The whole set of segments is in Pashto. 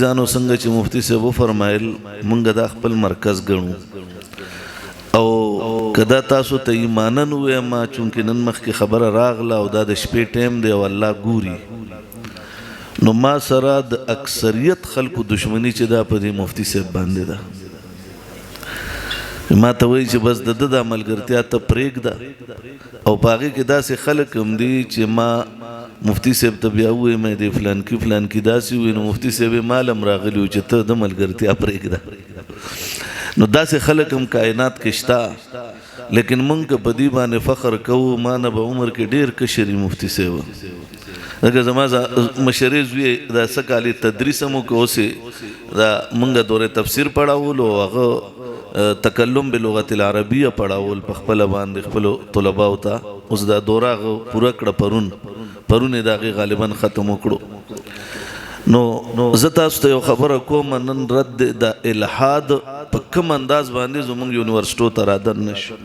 ځانو څنګه چې مفتی صاحب وفرمایل مونږ د خپل مرکز ګڼو او کدا تاسو ته ایمانن وې ما چونکې نن مخکې خبره راغله او دا د شپې ټیم دی او الله ګوري نو ما سره د اکثریت خلکو دشمنی چې دا په دې مفتی صاحب باندې ده ما ته وایي چې بس د عملګرتیا ته پرېږده او په هغې کې داسې خلک هم دي چې ما مفتی صاحب ته بیا ووایي مې د فلان کې داسې ووایي نو مفتی صاحب یې مال هم راغلي و چې ته د ملګرتیا پرېږده نو داسې خلک هم کائنات کې شته لیکن مونږ که په دې باندې فخر کوو ما نه به عمر کې ډېر کشري مفتی صاحب لکه زما مشرې زوی دا څه کالې تدریس هم وکړو اوسې دا مونږ دورې تفسیر پړاولو او هغه تکلم بلغت العربیه پړاول په خپل باندې خپل طلباو ته اوس دا دوره پوره کړه پرون دا غالبا ختم وکړو نو زه تاسو ته یو خبره کوم نن رد د الحاد په کوم انداز باندې زموږ یونیورسيټو ته رادن نشو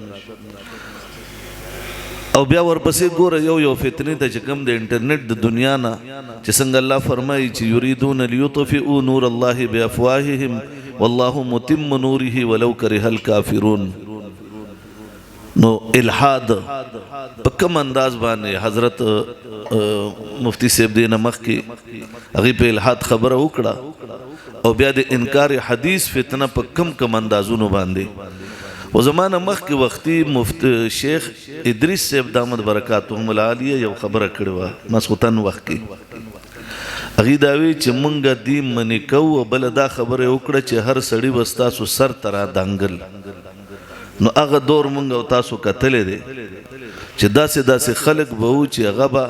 او بیا ورپسې ګوره یو فتنې ته چې کوم د انټرنیټ د دنیا نه چې څنګه الله فرمایي چې یریدون لیطفئوا نور الله بافواههم والله متم نوره ولو كره الكافرون نو الحاد په کوم انداز باندې حضرت مفتی صاحب دې نمخ کې هغه په الحاد خبره وکړه او بیا د انکار حدیث فتنه په کوم اندازونو باندې و زمانه مخ کې وختي مفتی شیخ ادریس صاحب دامت برکاتهم العالیه یو خبره کړې و مسخوتن وخت کې هغه دا وی چې مونږ دې منی کوو بل دا خبره وکړه چې هر سړی وستاسو سر ترا دانګل نو هغه دور مونږ او تاسو کتلې دي چې داسې خلک به و چې هغه به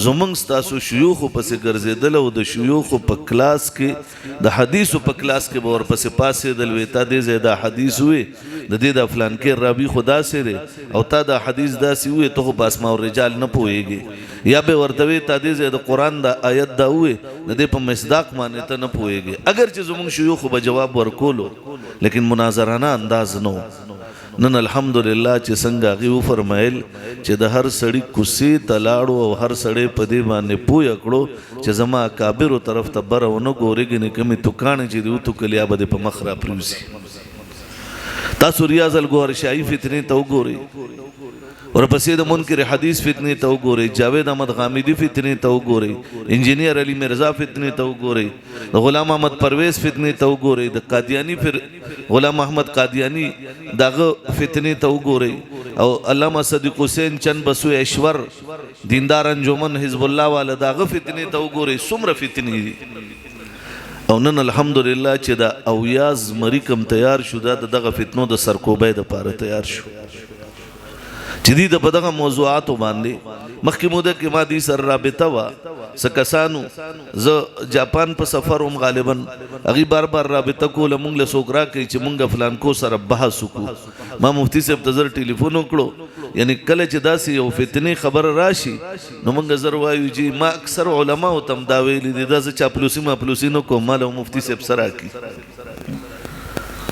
زمونږ ستاسو شيوخ پسې ګرځېدل او د شيوخ په کلاس کې د حدیثو په کلاس کې به ورپسې پاسېدل وی تا دې زیاده حدیث وي د دې د فلان کې رابي خدا سي دی او تا د حدیث داسې وي ته په اسماء الرجال نه پوهېږي یا به ورته وي تا دې زیاده قرآن د آیت دا وي د دې په مصداق باندې ته نه پوهېږي اگر چې زمونږ شيوخ به جواب ورکولو لیکن مناظرانه انداز نو نن الحمدلله چې څنګه هغه وفرمایل چې د هر سړی کوسي تلاړو او هر سړی په دې باندې پوی کړو چې زما کابرو طرف ته برونه ګورېږي نه کمی توکان چې دی تو کلیا به په مخ را پروسي تاسو ریاض الګور شای فتنه تو ګوري ورپسې د منکر حدیث فتنه تو ګوري جاوید احمد غامدی فتنه تو ګوري انجینیر علی مرزا فتنه تو ګوري غلام احمد پرویز فتنه تو ګوري د قادیانی پھر غلام احمد قادیانی دغه فتنه تو ګوري او علامه صدیق حسین چند بسو ایشور دیندار انجمن حزب الله والا دغه فتنه تو ګوري سمره فتنه او نن الحمدلله چې دا اویاز مری کم تیار شو دغه فتنو د سرکوبې د پاره تیار شو جدید په دغه موضوعاتو باندې مخکې موده کې ما دي سر رابطه وا سکسانو ز جاپان په سفر هم غالبا اغي بار رابطه کوله مونږ له سوګرا کوي چې مونږ فلان کو سره بحث وکړو ما مفتی صاحب تزر ټلیفون وکړو یعنی کله چې داسې یو فتنه خبر راشي نو مونږ زر وایو چې ما اکثر علما او تم دا ویلي دي داسې چاپلوسی نو کوم مال مفتی صاحب سره کی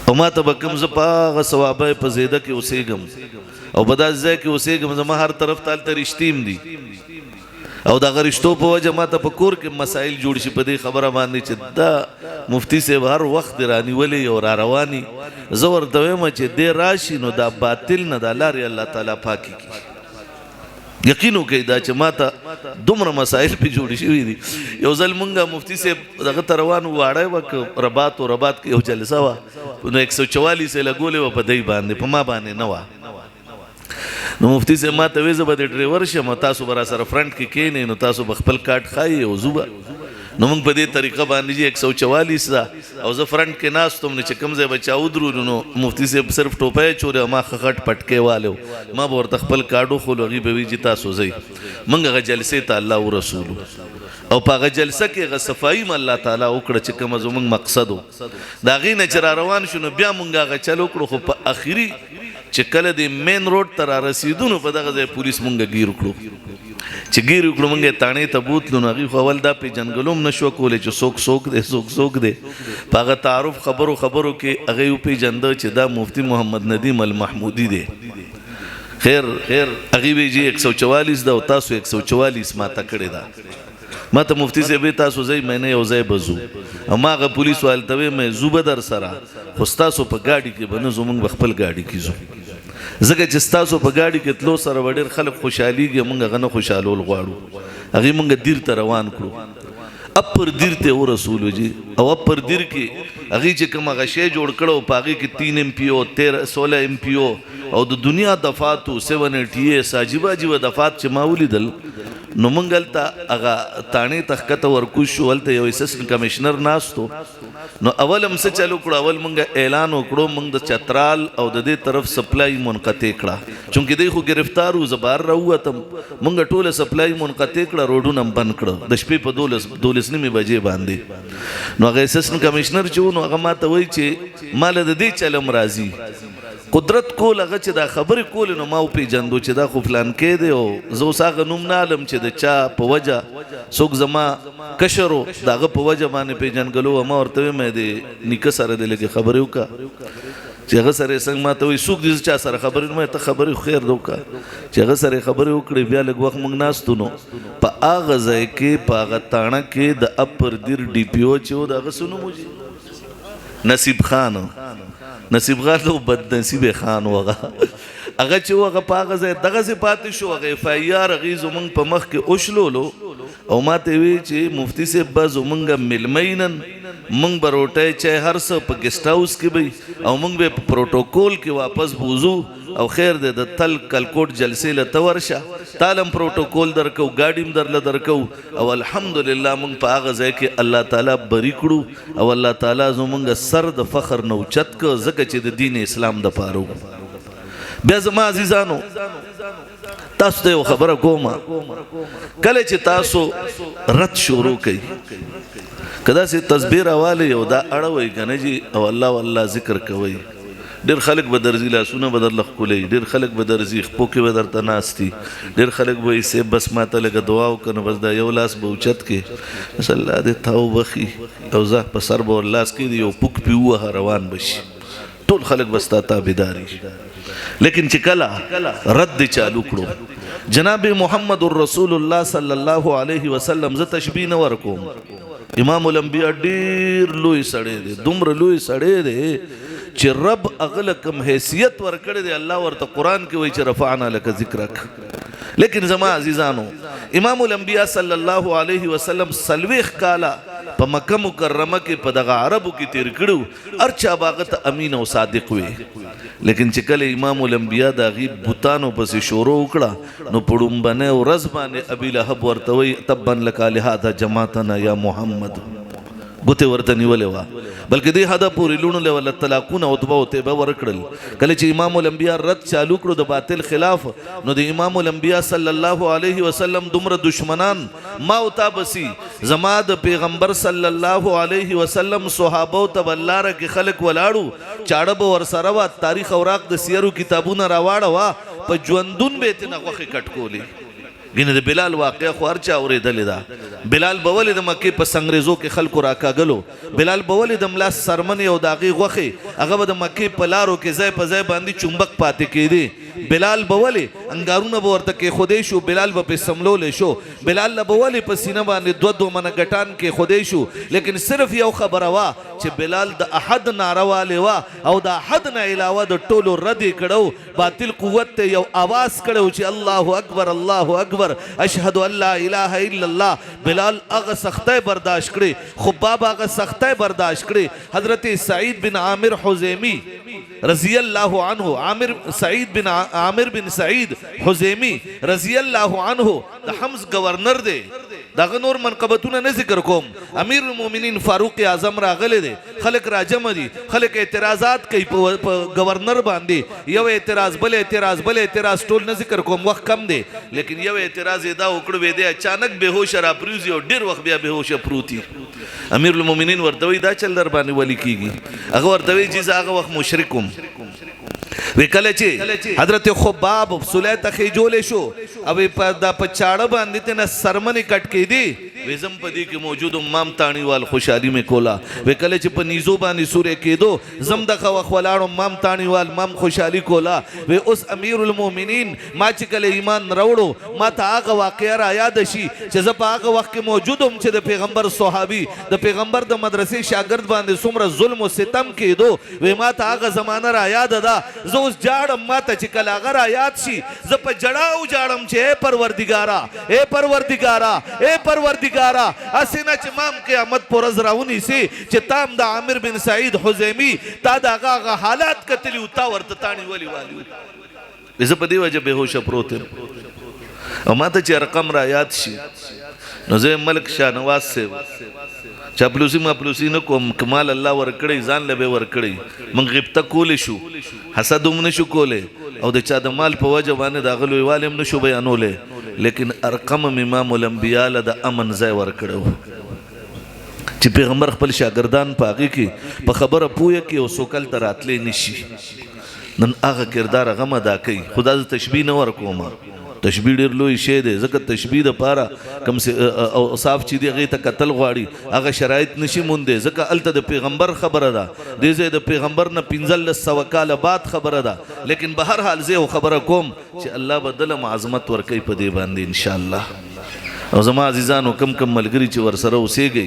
او ما ته بکم ز پاغه ثوابه په زیاده کې اوسېګم او بداز ځای کې اوسېګم زما هر طرف تال ته رښتیم دي او دا غرشتو په وجه ما ته په کور کې مسائل جوړ شي په دې خبره باندې چې دا مفتی صاحب هر وخت رانی ولې او را رواني زور دویم چې دې راشي نو دا باطل نه د لاري الله تعالی پاکي کی یقینو کوي دا چې ما ته دومره مسائل په جوړ شي دي یو ځل مونږه مفتی صاحب دغه تروان واړی وک رباط کې یو جلسه وا نو 144 سه لګولې و په دې باندې په ما باندې نه وا نو مفتی صاحب ما ته ویزه به د ډرایور شم تاسو برا سره فرنٹ کې کینې نو تاسو بخپل کارت خای او زوبه نو موږ په دې طریقه باندې 144 دا او زه فرنٹ کې ناستم نه چې کوم ځای بچاو درو نو مفتی صاحب صرف ټوپه چورې ما خټ پټکې والو ما ورته خپل کارډو خلوغي به وی چې تاسو زئی موږ غ جلسه ته الله او رسول او په جلسه کې غ صفائی م الله تعالی وکړه چې کوم زموږ مقصد دا غي نه چر روان شونه بیا موږ غ چلو کړو خو په اخیری چې کله د مین روډ تر رسیدونو په دغه ځای پولیس مونږ گیر کړو چې گیر کړو مونږه تانه ته بوتلو نو غي خپل دا په جنګلوم نشو کولې چې څوک دې پاغه تعارف خبرو کې هغه په جند چې دا مفتی محمد ندیم المحمودی دی خیر هغه وی جی 144 دا او تاسو 144 ما ته کړی دا ما ته مفتی صاحب تاسو ځای مې نه یو ځای بزو اما غ پولیس والته مې زوبه در سره خو تاسو په گاډي کې بنه زمونږ خپل گاډي کې زو زګه چې تاسو په گاډي کې تلو سره وړر خلک خوشحاليږي مونږ غنه خوشالول غواړو هغه مونږ دیر ته روان کړو اپر دیر ته او رسول جی او اپر دیر کې هغه چې کوم غشې جوړ کړو پاغي کې 3 ایم پی او 16 ایم پی او د دنیا دفاتو 780 ساجيبا جیو دفات چې ماولی دل نو منګلتا هغه تانی تخکت ورکو شو ولته یو اسسټنټ کمشنر ناستو نو اول هم څه چالو کړو اول مونږ اعلان وکړو مونږ د چترال او د دې طرف سپلای منقطع کړه چونکې دوی خو گرفتار و زبار راوتم مونږ ټوله سپلای منقطع کړه روډونه بند کړه د شپې په 12 نیمه بجې باندې نو هغه اسسټنټ کمشنر چې نو هغه ماته وایي چې مال د دې چلم راضي قدرت کول هغه چې دا خبرې کول نو ما په جندو چې دا خو فلان کې دی او زو ساغه نوم نالم چې د چا په وجه څوک زما کشرو داغه په وجه باندې پیژنګلو ما ورته مې دی نیکه سره د لګي خبرې وکا چې هغه سره څنګه ماته وي څوک دې چا سره خبرې مې ته خبرې خیر دوکا چې هغه سره خبرې وکړې بیا لږ وخت موږ ناستونو په هغه ځای کې په هغه تاڼه کې د اپر دیر ډي پی او چې دا غسونو موجي نصیب خان نصیب غاړو بد نصیب خان وغه هغه چې وغه پاغه زه دغه سي پاتې شو هغه اف ای آر غیزو مونږ په مخ کې اوشلولو او ماته وی چې مفتی صاحب بز مونږه ملمینن مونږ بروټه چې هر څه په ګیسټ هاوس کې وي او مونږ به پروتوکول کې واپس بوزو او خیر دې د تل کلکوټ جلسې له تورشه تعلم پروتوکول درکو گاډیم درل درکو او الحمدلله مونږ په هغه ځای کې الله تعالی بری کړو او الله تعالی زمونږ سر د فخر نو چت ک زکه چې د دین اسلام د پاره بیا زما عزیزانو تاسو ته خبره کومه کله چې تاسو رد شروع کړئ کدا سي تسبیح حواله یو دا اړوي کنه جی او الله والله ذکر کوي ډیر خلک به درځي لاسونه به درلخ کولې ډیر خلک به درځي خپو کې به درته ناستي ډیر خلک به یې سه بس ماته لګ دعا وکنه بس دا یو لاس به اوچت کې بس الله دې تاو بخي او زه په سر به لاس کې یو پوک پیوه روان بشي ټول خلک بس تا تابعداري لیکن چې کله رد چالو کړو جناب محمد رسول الله صلی الله علیه وسلم ز تشبیه نه ورکوم امام الانبیاء ډیر لوی سړی دی دومره لوی سړی دی چې رب اغلکم حیثیت ورکړی دی الله ورته قران کې وایي چې رفعنا لك ذکرک لیکن زما عزیزانو امام الانبیاء صلی الله علیه وسلم سلويخ کالا په مکه مکرمه کې په دغه عربو کې تیر کړو ارچا باغت امین او صادق وي لیکن چې کله امام الانبیاء دا غیب بوتانو پسې شروع وکړه نو پړم باندې او رزبانه ابي لهب ورته وي تبن لك لهذا جماعتنا یا محمد ګوته ورته نیولې وا بلکې دې هدا پورې لونو له ول طلاقونه او توبه او توبه ورکړل کله چې امام الانبیاء رد چالو کړو د باطل خلاف نو د امام الانبیاء صلی الله علیه وسلم دومره دشمنان ما او تابسي زما د پیغمبر صلی الله علیه وسلم صحابه او تبلاره کې خلق ولاړو چاړه به ور سره وا تاریخ اوراق د سیرو کتابونه راواړه وا په ژوندون به تنه غوخه کټکولې ګینه د بلال واقعه خو ارچا اورېدلې ده بلال بول د مکه په سنگریزو کې خلکو راکاګلو بلال بول د ملا سرمن او داغي غوخه هغه د مکه په لارو کې ځای په ځای باندې چمبک پاتې کېدی بلال بول انګارونه به ورته کې خودي شو بلال به سملول شو بلال بول په سینه باندې دو من غټان کې خودي شو لیکن صرف یو خبره وا چې بلال د احد نارواله وا او د احد نه علاوه د ټولو رد کړو باطل قوت یو आवाज کړو چې الله اکبر الله اکبر اشهد ان لا اله الا الله بلال هغه سختۍ برداشت کړي خباب هغه سختۍ برداشت کړي حضرت سعید بن عامر حزیمی رضی الله عنه عامر بن سعید حزیمی رضی الله عنه د حمز گورنر دی دغه نور منقبتونه نه ذکر کوم امیر المؤمنین فاروق اعظم راغله دي خلک راجم دي خلک اعتراضات کوي په گورنر باندې یو اعتراض بل اعتراض ټول نه ذکر کوم وخت کم دی لیکن یو اعتراض دا وکړو وې دی اچانک بهوش را پریوزي او ډیر وخت بیا بهوش پروتي امیر المؤمنین ورته وی دا چل در باندې ولی کیږي هغه ورته وی چې هغه وخت مشرکم وکله چې حضرت خباب سلیت خېجول شو او په چاړه باندې تنه سرمنې کټ کې دي وزم پدی کې موجود مام تانی وال خوشحالي می کولا و کله چې په نيزو باندې سورې کېدو زم د خو خلاړو مام تانی وال مام خوشحالي کولا و اوس امیر المؤمنین ما چې کله ایمان راوړو ما ته هغه واقعه را یاد شي چې زه په هغه وخت کې موجودم چې د پیغمبر صحابي د پیغمبر د مدرسې شاګرد باندې څومره ظلم او ستم کېدو و ما ته هغه زمانہ را یاد ده زه اوس جاړم ما ته چې کله هغه را یاد شي زه په جړاو جاړم چې اے پروردګارا اے پروردګارا اے پروردګارا اسنه چې مام قیامت پر ورځ راونی سي چې تام د عامر بن سعید حزیمی تا د هغه حالات کتلی او تا ورته تانی ولی زه په دې وجه بهوشه پروت او ما ته چې رقم را یاد شي نو زه ملک شاهنواز سے چاپلوسی ماپلوسی نه کوم کمال الله ورکړي ځان له به ورکړي من غیبته کول شو حسد هم نشو کوله او د چا د مال په وجه باندې د غلوی والم نشو بیانوله لیکن ارقم امام الانبیاء له د امن ځای ورکړو چې پیغمبر خپل شاګردان پاږي کې په خبره پوهه کې او سوکل تراتلې نشي نن هغه کردار هغه مدا کوي خدا ز تشبیه نه ورکوم تشبیه ډیر لوی شی دی ځکه تشبیه د پاره کم او صاف چې دی هغه ته قتل غواړي هغه شرایط نشي مونږ ځکه الته د پیغمبر خبره ده د زید پیغمبر نه 1500 کال بعد خبره ده لیکن به هر حال زه خبره کوم چې الله بدله عظمت ورکي په دې باندې ان شاء الله او زما عزیزانو کم ملګری چې ور سره اوسېږي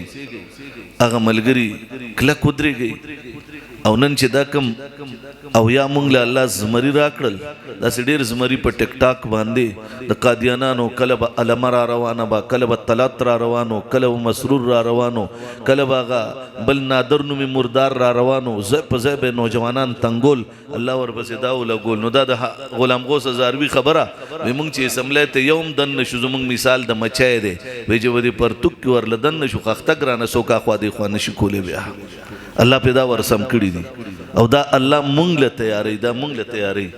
هغه ملګری کله کودريږي او نن چې دا کم او یا مونږ له الله زمری راکړل دا ډېر زمری په ټیک ټاک باندې د قادیانانو کله به علمه را روانه به کله به طلات را روانو کله به مسرور را روانو کله به هغه بل نادر نومي مردار را روانو ځای په ځای به نوجوانان تنګول الله ورپسې دا ولګول نو دا د غلام غوث هزاروي خبره وایي مونږ چې اسمبلی ته یوم دننه شو زمونږ مثال د مچای دی وایي چې ودې پرتوک کې ورله دننه شو خښته ګرانه څوک اخوا دې خوا نشي کولی بیا الله پیدا ورسم کړي دي او دا الله مونږ له تیاری دا مونږ له تیاری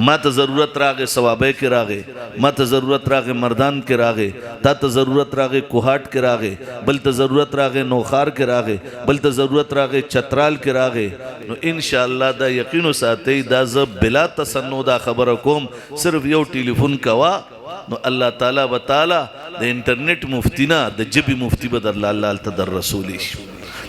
ما ته ضرورت راغې ثوابه کې راغې ما ته ضرورت راغې مردان کې راغې تا ته ضرورت راغې کوهاټ کې راغې بل ته ضرورت راغې نوخار کې راغې بل ته ضرورت راغې چترال کې راغې نو ان شاء الله دا یقین ساتي دا ز بلا تسنو دا خبره کوم صرف یو ټلیفون کوا نو الله تعالی وتعالى د انټرنیټ مفتینا د جبی مفتی بدر الله ته در رسولي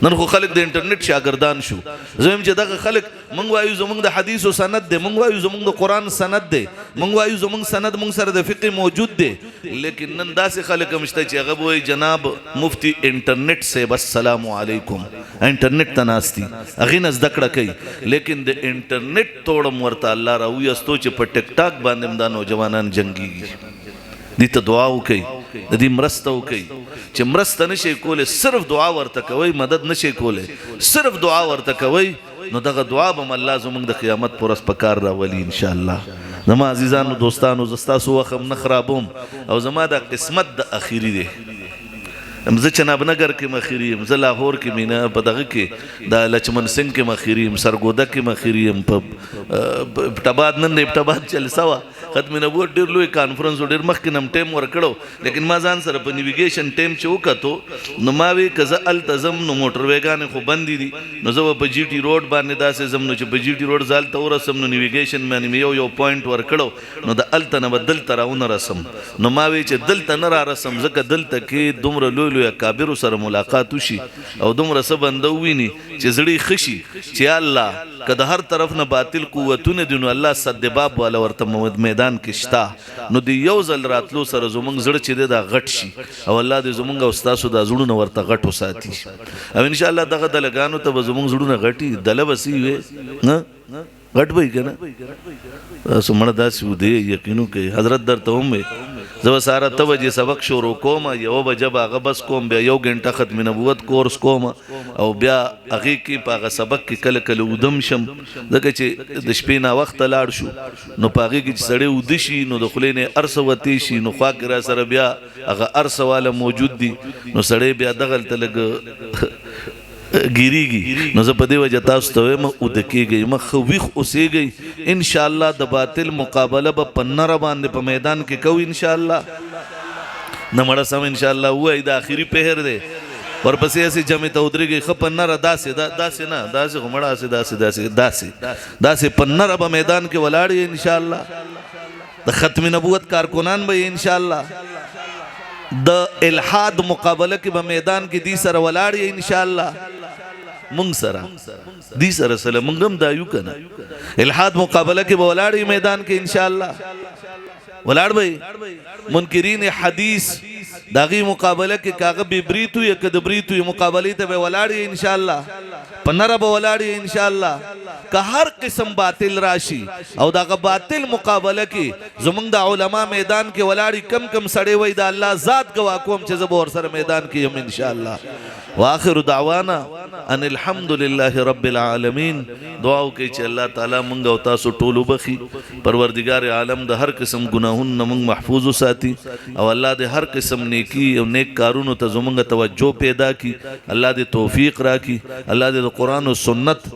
نن خو خلک د انټرنیټ شاګردان شو زموږ چې دغه خلک مونږ وایو زموږ د حدیث او سند دی مونږ وایو زموږ د قران سند دی مونږ وایو زموږ سند مونږ سره د فقه موجود دی لیکن نن داسې خلک مشته چې هغه وایي جناب مفتی انټرنیټ سے بس سلام علیکم انټرنیټ تناستی هغه نه زده کړه کوي لیکن د انټرنیټ توړم ورته الله راوي استو چې په ټیک ټاک باندې دا نوجوانان جنگيږي دې ته دعا وکړي د دې مرسته وکړي چې مرسته نشي کوله صرف دعا ورته کوي مدد نشي کوله صرف دعا ورته کوي نو دغه دعا به الله زموږ د قیامت پر ورځ پکار راولي ان شاء الله زما عزیزانو دوستانو زستاسو وخم نه خرابوم او زما د قسمت د اخیری دی زه چناب نگر کې مخیری یم زه لاهور کې مینا په دغه کې د لچمن سنگ کې مخیری یم سرګوده کې مخیری یم په ابتباد نن د ابتباد جلسه وا ختم نبوت ډېر لوی کانفرنس ډېر مخکې نم ټیم ورکړو لیکن ما ځان سره په نیویګیشن ټیم چې وکړو نو ما وی کزه التزم نو موټر ویګانې خو بندې دي نو زه په جی ټي روډ باندې داسې زم نو چې په جی ټي روډ ځال ته ورسم نو نیویګیشن باندې یو پوینټ ورکړو نو د الته نه بدل تراونه رسم نو ما وی چې دلته نه را رسم ځکه دلته کې دومره لوی لوی کابر سره ملاقات وشي او دومره څه بنده وویني چې زړی خشي چې الله کده هر طرف نه باطل قوتونه دي نو الله صدباب والا ورته میدان کې شتا نو دی یو ځل راتلو سره زمونږ زړه چې دا غټ شي او الله دې زمونږ او تاسو د زړونو ورته غټ وساتي او ان شاء الله دغه د لګانو ته زمونږ زړونه غټي دله وسی وي نه غټ وي کنه سمړه داسې ودی یقینو کې حضرت درته هم زو ساره توجه سبق شروع کوم یو بجب هغه بس کوم بیا یو غنټه ختم نبوت کورس کوم او بیا هغه کې پاغه سبق کې کله کله ودم شم دغه چې د شپې نه وخت لاړ شو نو پاغه کې سړی ودشي نو د خلینې ارسوتی شي نو خوا کې را سره بیا هغه ارسواله موجود دي نو سړی بیا دغل تلګ ګیریږي نو زه په دې وجه تاسو ته وایم او د کېږي مخ ویخ اوسېږي ان شاء الله د باطل مقابله به پنره باندې په میدان کې کوو ان شاء الله نه مړه سم ان شاء الله وای د اخیری پهر دی ورپسې اسې جمع ته ودرېږي ښه پنره داسې نه داسې غمړه داسې پنره به میدان کې ولاړ ان شاء الله د ختم نبوت کارکنان به ان شاء الله द الحاد مقابله کې په میدان کې دی سره ولاړ ان شاء الله مونږ سره دی سره سره مونږ هم دایو کنه الحاد مقابله کې به ولاړ میدان کې ان شاء الله ولاړ به منکرین حدیث داغي مقابله کې کاغه ببریتو یا کدبریتو مقابله ته به ولاړ ان شاء الله پنره به ولاړ ان شاء الله که هر قسم باطل راشي او داغه باطل مقابله کې زمونږ د علما میدان کې ولاړ کم کم سړی وای دا الله ذات گوا کوم چې زبور سره میدان کې هم ان شاء الله واخر دعوانا ان الحمد لله رب العالمین دعا وکي چې الله تعالی مونږ او تاسو ټول وبخي پروردگار عالم د هر قسم گناهونو مونږ محفوظ وساتي او الله د هر قسم نیکی او نیک کارونو ته زمونږ توجه پیدا کی الله د توفیق راکي الله د قران او سنت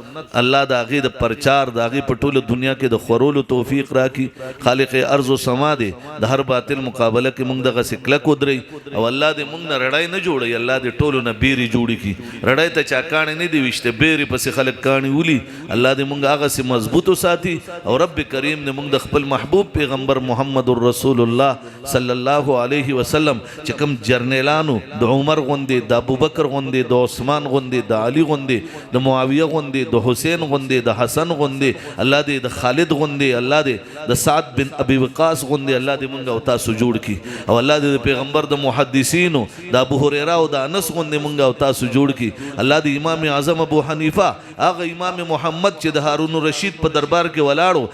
الله د هغه د پرچار د هغه په ټوله دنیا کې د خورولو توفیق راکي خالق ارض او سما دی د هر باطل مقابله کې مونږ دغه سکله کو دري او الله دې مونږ نه رړای نه جوړي الله دې ټولو نه بیري جوړي کی رړای ته چا کانه نه دی وشته بیري پس خلک کانی ولي الله دې مونږ هغه سي مضبوطو ساتي او رب کریم دې مونږ د خپل محبوب پیغمبر محمد رسول الله صلی الله علیه وسلم چې کوم جرنیلانو د عمر غوندې د ابوبکر غوندې د عثمان غوندې د علي غوندې د معاویه غوندې د حسین غوندې د حسن غوندې الله دې د خالد غوندې الله دې د سعد بن ابي وقاص غوندې الله دې مونږ او تاسو جوړ کی او الله دې پیغمبر د محدثینو د ابو هريره او د انس غوندې مونږ او تاسو جوړ کی الله دې امام اعظم ابو حنیفه هغه امام محمد چې د هارون رشید په دربار کې ولاړو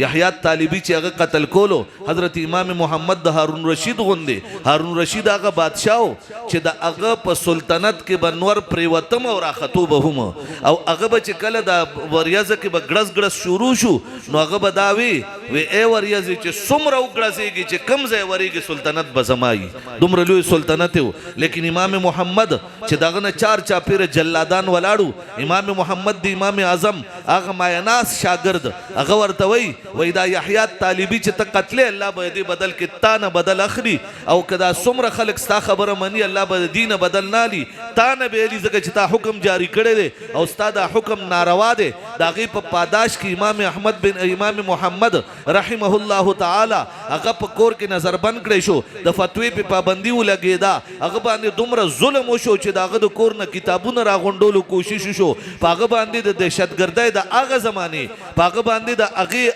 یحیی طالبی چې هغه قتل کولو حضرت امام محمد د هارون رشید غوندې هارون رشید هغه بادشاہ چې د هغه په سلطنت کې بنور پریوتم او راختو به هم او هغه به چې کله د وریازه کې به ګړس ګړس شروع شو نو هغه به داوي وی ای وریازه چې څومره وګړسېږي چې کم ځای وریږي سلطنت به زمایي دومره لوی سلطنت و لیکن امام محمد چې دغه نه چار چاپیره جلادان ولاړو امام محمد دی امام اعظم هغه مایناس شاګرد هغه ورته وی دا یحیی طالبی چې ته قتل الله به دې بدل کې تا نه بدل اخلي او کدا څومره خلک ستا خبره مني الله به دین بدل نالي تا نه به لې زکه چې تا حکم جاری کړی دی او ستا دا حکم ناروا دی دا غي په پاداش کې امام احمد بن امام محمد رحمه الله تعالی هغه په کور کې نظر بند کړی شو د فتوی په پابندي ولګیدا هغه باندې دومره ظلم وشو چې داغه د کور نه کتابونه راغونډولو کوشش شو پاغه باندې د دهشتګردۍ د هغه زمانه پاغه باندې د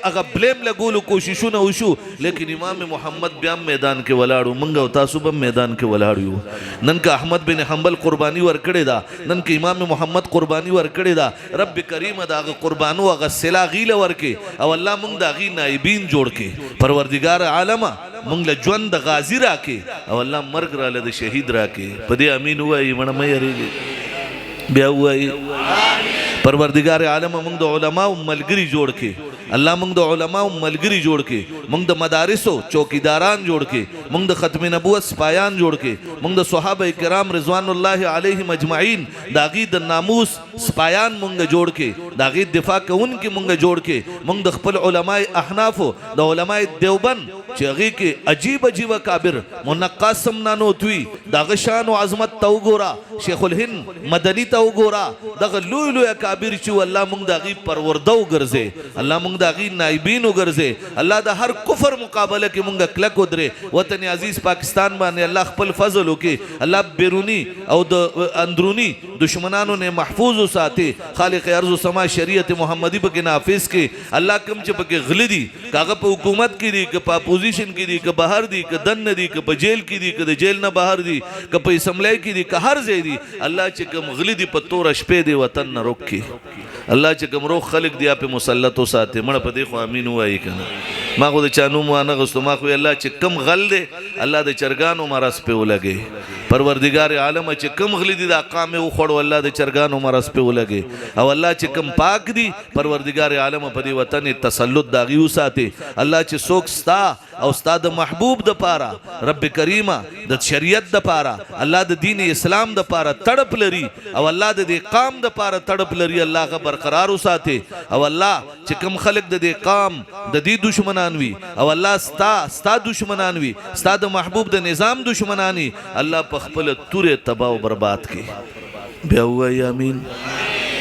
هغه بلیم لګولو کوششونه وشو لیکن امام محمد بیا میدان کې ولاړو منګ او تاسو به میدان کې ولاړ یو نن که احمد بن حنبل قرباني ورکړي دا نن که امام محمد قرباني ورکړي دا رب کریم دا قربانو هغه سلا غیله ورکي او الله موږ دا غي نائبین جوړ کې پروردگار عالمه موږ له ژوند د غازی راکې او الله مرګ را له شهید راکې په دې امین وایي مړ مې یریږي بیا وایي پروردگار عالم موږ د علماء ملګری جوړ کې الله موږ د علماء ملګری جوړ کې موږ د مدارسو چوکیداران جوړ کې موږ د ختم نبوت سپایان جوړ کې موږ د صحابه کرام رضوان الله علیهم اجمعین داغي د ناموس سپایان موږ جوړ کې داغي دفاع کوونکې موږ جوړ کې موږ د خپل علماء احناف د علماء دیوبند چې هغه کې عجیب عجیب کابر منقاس سمنانو توي دغه شان او عظمت تو ګورا شیخ الهند مدنی تو ګورا دغه لوی لوی کابر چې الله موږ دغه پروردو ګرځي الله موږ دغه نائبین ګرځي الله د هر کفر مقابله کې موږ کلک ودرې وطن عزیز پاکستان باندې الله خپل فضل وکي الله بیرونی او د اندرونی دشمنانو نه محفوظ وساتي خالق ارض سما شریعت محمدی په نافذ کې الله کوم چې په غلدي کاغه په حکومت کې دي که په اپوزیشن کې دي که بهر دي که دن دي که په جیل کې دي که د جیل نه بهر دي که په اسمبلی کې دي که هر ځای دي الله چې کوم غلی دي په تور شپې دي وطن نه روکي الله چې کوم روح خلق دی په مسلط وساتي مړ په دې خو امين وایي کنه ما خو د چانو مو نه غستو ما خو الله چې کم غل دی الله د چرګانو مرس په ولګي پروردگار عالم چې کم غلی دي د اقامه او خړو الله د چرګانو مرس په ولګي او الله چې کم پاک دي پروردگار عالم په دې وطن تسلط داغي وساتي الله چې څوک ستا او استاد محبوب د پاره رب کریمه د شریعت د پاره الله د دین اسلام د پاره تړپ لري او الله د دې قام د پاره تړپ لري الله غ برقرار وساتي او الله چې کم خلق د دې قام د دې دشمنان وي او الله ستا دشمنان وي ستا د محبوب د نظام دشمنانی الله په خپل توره تباہ او برباد کړي بیا وایي امين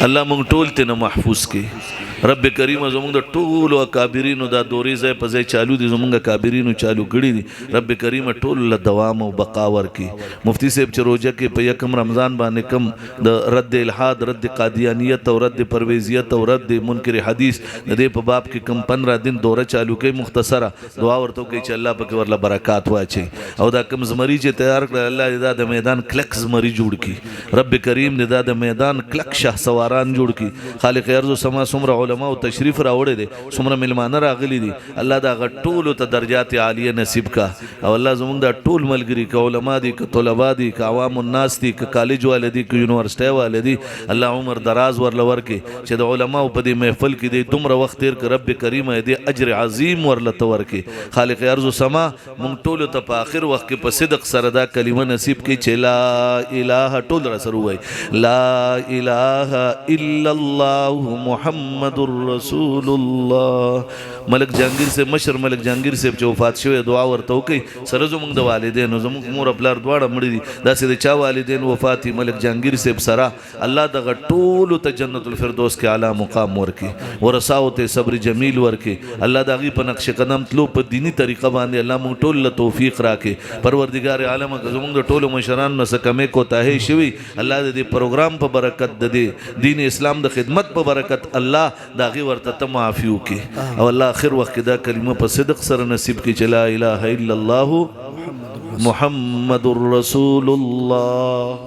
الله مونږ ټول ته محفوظ کی رب کریم زمونږ د ټولو اکابرینو دا دوري ځای په ځای چالو دي زمونږ اکابرینو چالو کړي دي رب کریم ټول له دوام او بقا ورکي مفتی صاحب چې روزه کې په یکم رمضان باندې کم د رد الحاد رد قادیانیت او رد پرویزیت او رد منکر حدیث د دې په باب کې کم 15 دن دوره چالو کوي مختصره دعا ورته کوي چې الله پاک ورله برکات واچي او دا کم زمری چې تیار کړ الله دې د میدان کلک زمری جوړ کړي رب کریم دې د میدان کلک شه سواران جوړ کړي خالق ارض و سما سمره علماء او تشریف راوړي دي څومره ملمانه راغلي دي الله دا غټولو ته درجات عالیه نصیب کا او الله زمونږ دا ټول ملګری ک علما دي ک طلبا دي ک عوام الناس دي ک کالج والدي ک یونیورسيټي والدي الله عمر دراز ورل ورکي چې د علماء په دې محفل کې دي دومره وخت تیر ک رب کریم دې اجر عظیم ورل تورکي خالق ارض سما مونږ ټول ته په اخر وخت کې په صدق سره دا کلمه نصیب کی چې لا اله ټول رسول وای لا اله الا الله محمد رسول الله ملک جهانگیر سے مشر ملک جهانگیر سے چې وفات شوی دعا ورته وکي سره زموږ د والدینو زموږ مور خپل دواړه مړي دي داسې د چا والدین وفات ملک جهانگیر سے سره الله د ټولو ته جنت الفردوس کې اعلی مقام ورکي ورساو ته صبر جمیل ورکي الله دغه په نقش قدم تلو په دینی طریقه باندې الله مونږ ټول له توفیق راکړي پروردگار عالم زموږ د ټولو مشران نو سکمه کو ته شوی الله دې پروګرام په برکت د دین اسلام د خدمت په برکت الله داغي ورته ته معافي وکي او الله اخر وخت دا کلمه په صدق سره نصیب کی چې لا اله الا الله محمد رسول الله.